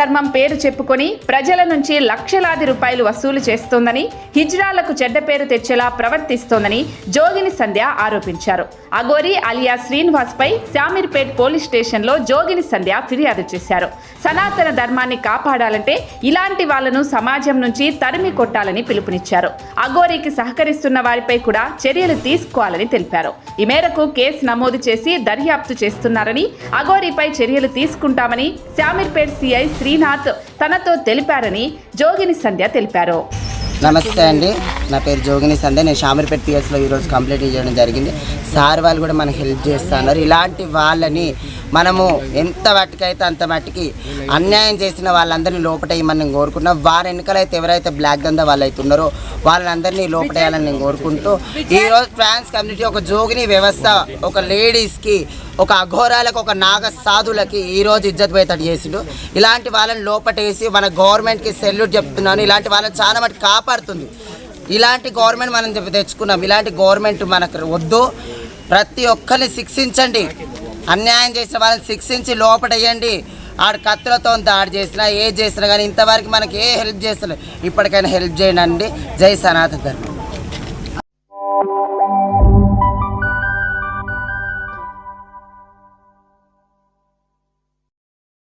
ధర్మం పేరు చెప్పుకొని ప్రజల నుంచి లక్షలాది రూపాయలు వసూలు చేస్తోందని, హిజ్రాలకు చెడ్డ పేరు తెచ్చేలా ప్రవర్తిస్తోందని జోగిని సంధ్య ఆరోపించారు. అఘోరి అలియా శ్రీనివాస్ పై శామీర్పేట్ పోలీస్ స్టేషన్లో జోగిని సంధ్య ఫిర్యాదు చేశారు. సనాతన ధర్మాన్ని కాపాడాలంటే ఇలాంటి వాళ్లను సమాజం నుంచి తరిమి కొట్టాలని పిలుపునిచ్చారు. అఘోరికి సహకరిస్తున్న వారిపై కూడా చర్యలు తీసుకోవాలని తెలిపారు. ఈ మేరకు కేసు నమోదు చేసి దర్యాప్తు చేస్తున్నారని, అఘోరిపై చర్యలు తీసుకుంటామని శామీర్పేట్ సిఐ శ్రీనాథ్ తనతో తెలిపారని జోగిని సంధ్య తెలిపారు. నమస్తే అండి, నా పేరు జోగిని సంధ్య. నేను శామీర్పేట్ పిఎస్లో ఈరోజు కంప్లీట్ చేయడం జరిగింది. సార్ వాళ్ళు కూడా మనకు హెల్ప్ చేస్తున్నారు. ఇలాంటి వాళ్ళని మనము ఎంత మట్టికైతే అంత మట్టికి అన్యాయం చేసిన వాళ్ళందరినీ లోపటేయమని నేను కోరుకుంటున్నాను. వారి ఎన్నికలైతే ఎవరైతే బ్లాక్ దందా వాళ్ళు అయితే ఉన్నారో వాళ్ళందరినీ లోపటేయాలని నేను కోరుకుంటూ, ఈరోజు ట్రాన్స్ కమ్యూనిటీ ఒక జోగిని వ్యవస్థ, ఒక లేడీస్కి, ఒక అఘోరాలకు, ఒక నాగ సాధులకి ఈరోజు ఇజ్జత్ పోయేటట్టు చేసిండు. ఇలాంటి వాళ్ళని లోపటేసి మన గవర్నమెంట్కి సెల్యూట్ చెప్తున్నాను. ఇలాంటి వాళ్ళని చాలా మటుకు కాపాడుతుంది. ఇలాంటి గవర్నమెంట్ మనం తెచ్చుకున్నాం. ఇలాంటి గవర్నమెంట్ మనకు వద్దు. ప్రతి ఒక్కరిని శిక్షించండి. అన్యాయం చేసిన వాళ్ళని శిక్షించి లోపటేయండి. ఆడు కత్తులతో దాడి చేసినా ఏది చేసినా కానీ ఇంతవరకు మనకి ఏ హెల్ప్ చేస్తలేదు. ఇప్పటికైనా హెల్ప్ చేయండి. జై సనాతన ధర్మం.